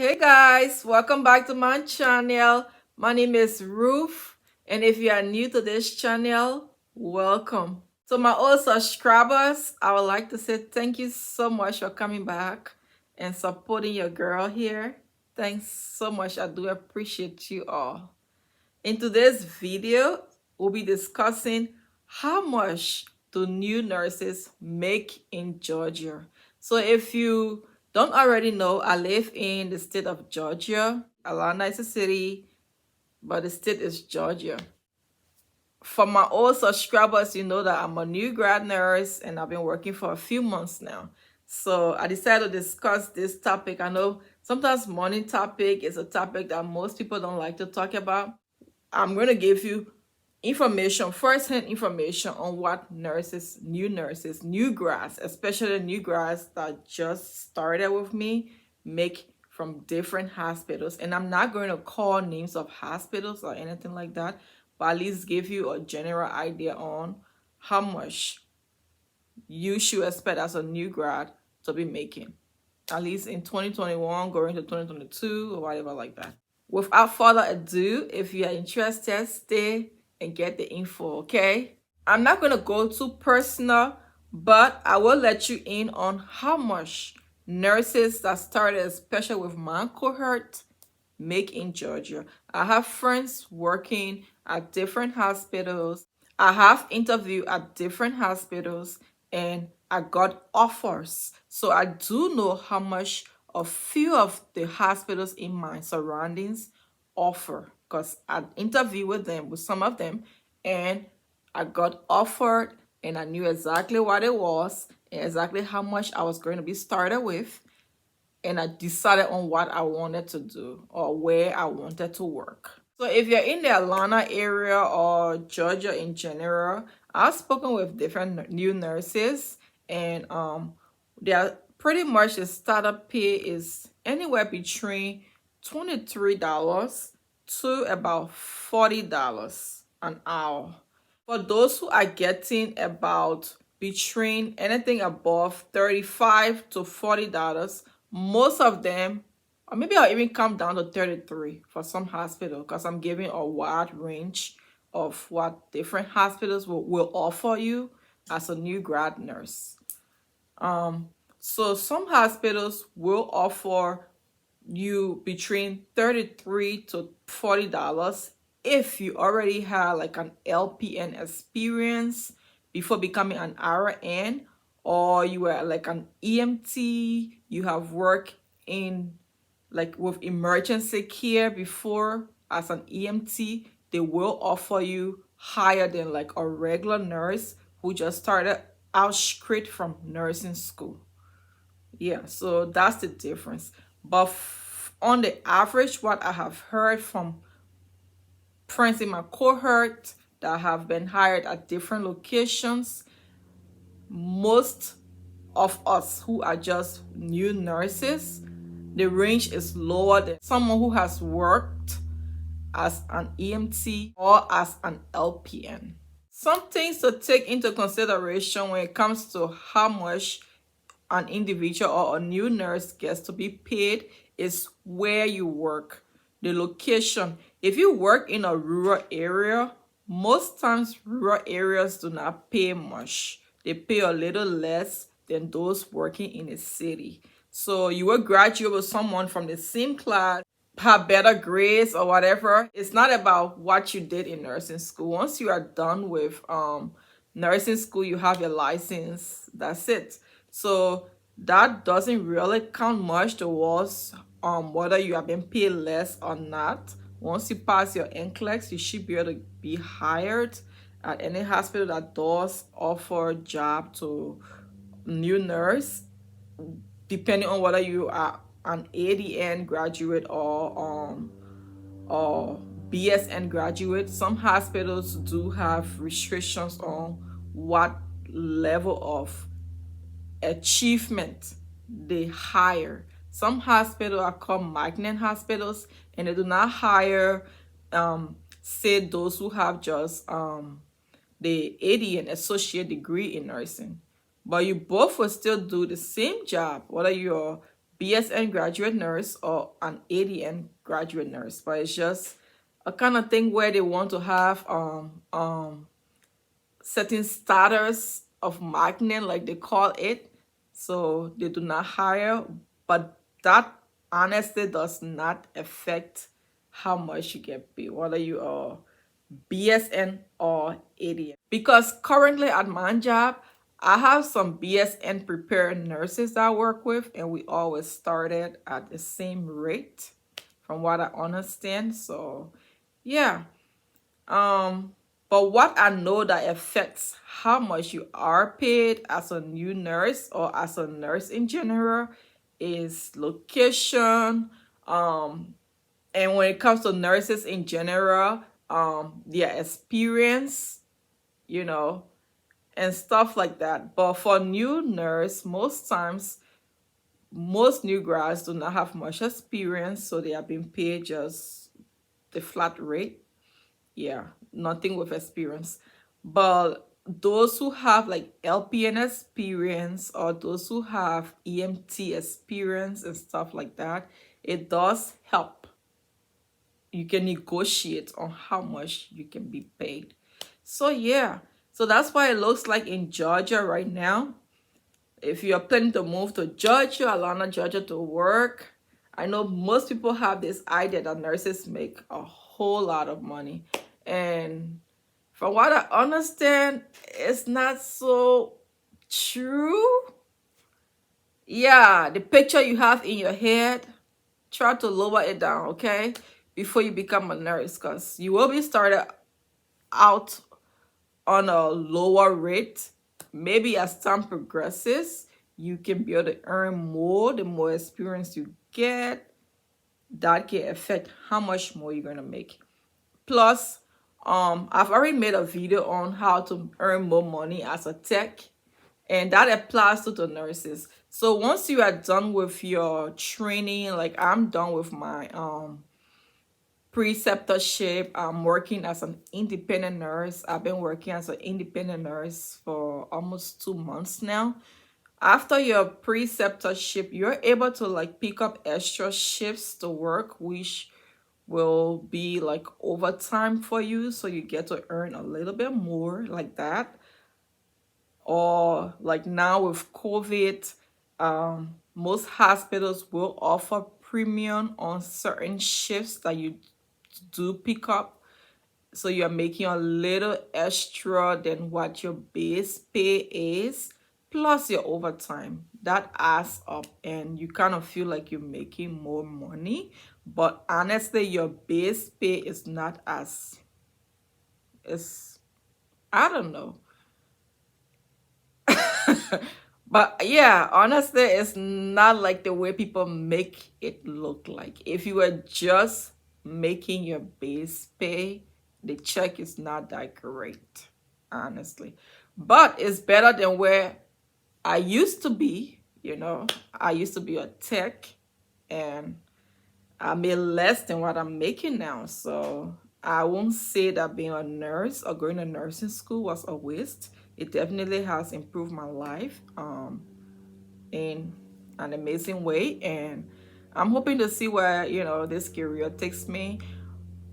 Hey guys, welcome back to my channel. My name is Ruth, and if you are new to this channel, welcome. To my old subscribers, I would like to say thank you so much for coming back and supporting your girl here. Thanks so much. I do appreciate you all. In today's video, we'll be discussing how much do new nurses make in Georgia. So if you don't already know, I live in the state of Georgia. Atlanta is a city, but the state is Georgia. For my old subscribers, you know that I'm a new grad nurse and I've been working for a few months now. So I decided to discuss this topic. I know sometimes money topic is a topic that most people don't like to talk about. I'm going to give you information, first-hand information on what nurses, new grads, especially new grads that just started with me, make from different hospitals. And I'm not going to call names of hospitals or anything like that, but at least give you a general idea on how much you should expect as a new grad to be making, at least in 2021 going to 2022 or whatever like that. Without further ado, if you are interested, stay and get the info, okay? I'm not going to go too personal, but I will let you in on how much nurses that started, especially with my cohort, make in Georgia. I have friends working at different hospitals. I have interviewed at different hospitals and I got offers. So I do know how much a few of the hospitals in my surroundings offer, because I interviewed with them, with some of them, and I got offered and I knew exactly what it was and exactly how much I was going to be started with, and I decided on what I wanted to do or where I wanted to work. So if you're in the Atlanta area or Georgia in general, I've spoken with different new nurses, and they are pretty much the startup pay is anywhere between $23 to about $40 an hour. For those who are getting about between anything above $35 to $40, most of them, or maybe I'll even come down to 33 for some hospital, because I'm giving a wide range of what different hospitals will offer you as a new grad nurse. So some hospitals will offer you between $33 to $40 if you already have like an LPN experience before becoming an RN, or you were like an EMT, you have worked in like with emergency care before as an EMT, they will offer you higher than like a regular nurse who just started out straight from nursing school. Yeah, so that's the difference. But on the average, what I have heard from friends in my cohort that have been hired at different locations, most of us who are just new nurses, the range is lower than someone who has worked as an EMT or as an LPN. Some things to take into consideration when it comes to how much an individual or a new nurse gets to be paid is where you work, the location. If you work in a rural area, most times rural areas do not pay much. They pay a little less than those working in a city. So you will graduate with someone from the same class, have better grades or whatever. It's not about what you did in nursing school. Once you are done with nursing school, you have your license, that's it. So that doesn't really count much towards whether you have been paid less or not. Once you pass your NCLEX, you should be able to be hired at any hospital that does offer a job to new nurse, depending on whether you are an ADN graduate or BSN graduate. Some hospitals do have restrictions on what level of achievement they hire. Some hospitals are called magnet hospitals, and they do not hire say those who have just the ADN, associate degree in nursing, but you both will still do the same job, whether you're BSN graduate nurse or an ADN graduate nurse, but it's just a kind of thing where they want to have certain status of magnet, like they call it, so they do not hire. But that honestly does not affect how much you get paid, whether you are BSN or ADN. Because currently at my job, I have some BSN prepared nurses that I work with, and we always started at the same rate from what I understand. So yeah. But what I know that affects how much you are paid as a new nurse or as a nurse in general is location. And when it comes to nurses in general, their experience, you know, and stuff like that. But for new nurse, most times, most new grads do not have much experience, so they are being paid just the flat rate. Yeah, nothing with experience. But those who have like LPN experience or those who have EMT experience and stuff like that, it does help. You can negotiate on how much you can be paid. So yeah, so that's why it looks like in Georgia right now. If you're planning to move to Georgia, Atlanta, Georgia to work, I know most people have this idea that nurses make a whole lot of money. And from what I understand, it's not so true. Yeah, the picture you have in your head, try to lower it down, okay? Before you become a nurse, because you will be started out on a lower rate. Maybe as time progresses, you can be able to earn more. The more experience you get, that can affect how much more you're going to make. Plus, I've already made a video on how to earn more money as a tech, and that applies to the nurses. So once you are done with your training, like I'm done with my preceptorship, I'm working as an independent nurse. I've been working as an independent nurse for almost 2 months now. After your preceptorship, you're able to like pick up extra shifts to work, which will be like overtime for you, so you get to earn a little bit more like that. Or like now with COVID, most hospitals will offer premium on certain shifts that you do pick up, so you're making a little extra than what your base pay is, plus your overtime. That adds up and you kind of feel like you're making more money, but honestly your base pay is not as, it's, I don't know. But yeah, honestly, it's not like the way people make it look like. If you were just making your base pay, the check is not that great, honestly. But it's better than where I used to be, you know. I used to be a tech and I made less than what I'm making now. So I won't say that being a nurse or going to nursing school was a waste. It definitely has improved my life in an amazing way, and I'm hoping to see where, you know, this career takes me.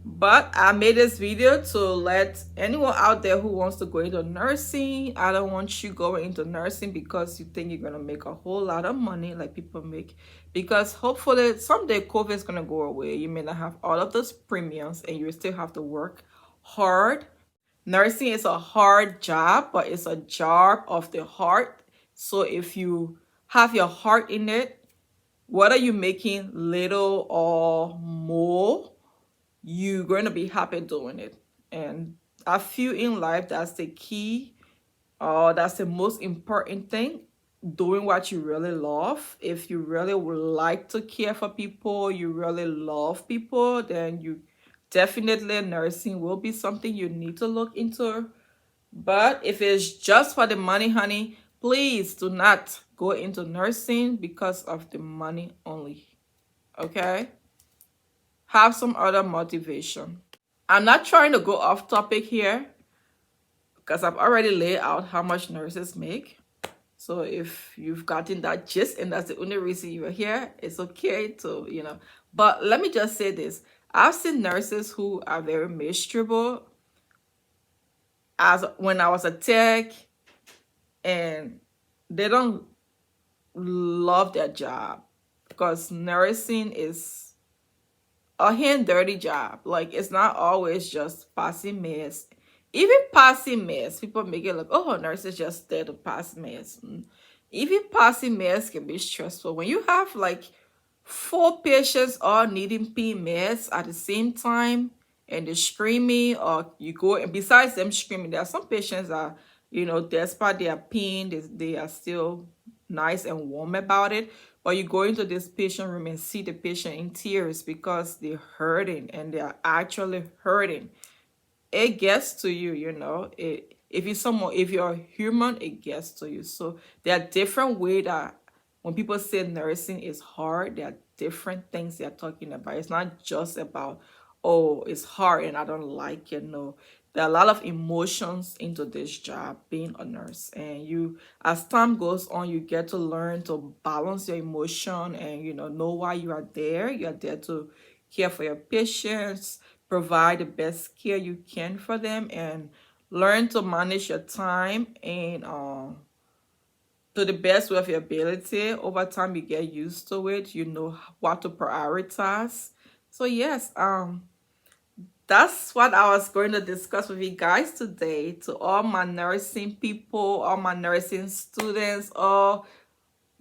But I made this video to let anyone out there who wants to go into nursing. I don't want you going into nursing because you think you're going to make a whole lot of money like people make. Because hopefully someday COVID is going to go away. You may not have all of those premiums and you still have to work hard. Nursing is a hard job, but it's a job of the heart. So if you have your heart in it, whether you're making little or more, you're going to be happy doing it. And I feel in life that's the key, or that's the most important thing, doing what you really love. If you really would like to care for people, you really love people, then you definitely, nursing will be something you need to look into. But if it's just for the money, honey, please do not go into nursing because of the money only. Okay? Have some other motivation. I'm not trying to go off topic here because I've already laid out how much nurses make. So if you've gotten that gist and that's the only reason you're here, it's okay to, But let me just say this. I've seen nurses who are very miserable as when I was a tech, and they don't love their job because nursing is a hand dirty job. Like, it's not always just passing meds. Even passing meds, people make it like, oh, nurses just there to pass meds. Even passing meds can be stressful. When you have like 4 patients all needing meds at the same time and they're screaming, or you go, and besides them screaming, there are some patients that, despite their pain, they are still nice and warm about it. But you go into this patient room and see the patient in tears because they're hurting, and they are actually hurting. It gets to you, if you're human, it gets to you. So there are different ways that when people say nursing is hard, there are different things they're talking about. It's not just about, oh, it's hard and I don't like it. No, there are a lot of emotions into this job, being a nurse. And as time goes on, you get to learn to balance your emotion and, know why you are there. You are there to care for your patients, provide the best care you can for them, and learn to manage your time and to the best way of your ability. Over time, you get used to it. You know what to prioritize. So yes, that's what I was going to discuss with you guys today. To all my nursing people, all my nursing students, all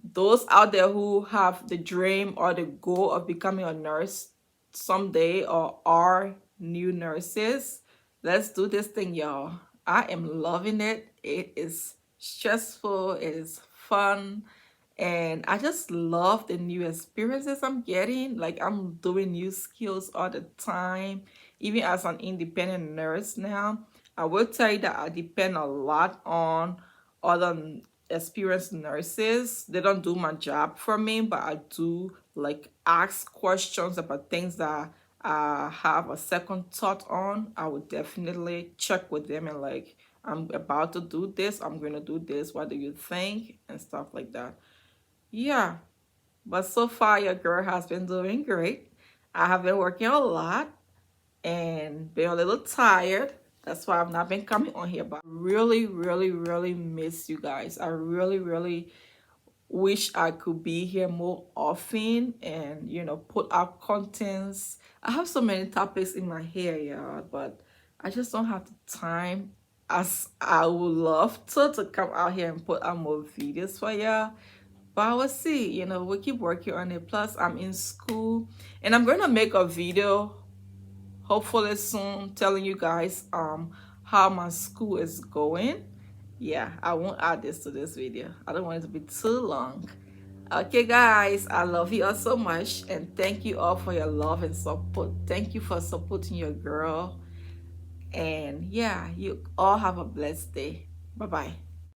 those out there who have the dream or the goal of becoming a nurse someday, or are new nurses, let's do this thing, y'all. I am loving it. It is stressful, it is fun, and I just love the new experiences I'm getting. Like, I'm doing new skills all the time, even as an independent nurse now. I will tell you that I depend a lot on other experienced nurses. They don't do my job for me, but I do like ask questions about things that I have a second thought on. I would definitely check with them and like, I'm about to do this, I'm going to do this, what do you think, and stuff like that. Yeah, but so far your girl has been doing great. I have been working a lot and been a little tired. That's why I've not been coming on here, but I really, really, really miss you guys. I really, really wish I could be here more often and, put out contents. I have so many topics in my head, y'all, but I just don't have the time as I would love to come out here and put out more videos for y'all. But I will see, we keep working on it. Plus, I'm in school and I'm going to make a video hopefully soon telling you guys how my school is going. Yeah, I won't add this to this video. I don't want it to be too long. Okay guys, I love you all so much, and thank you all for your love and support. Thank you for supporting your girl, and yeah, you all have a blessed day. Bye bye.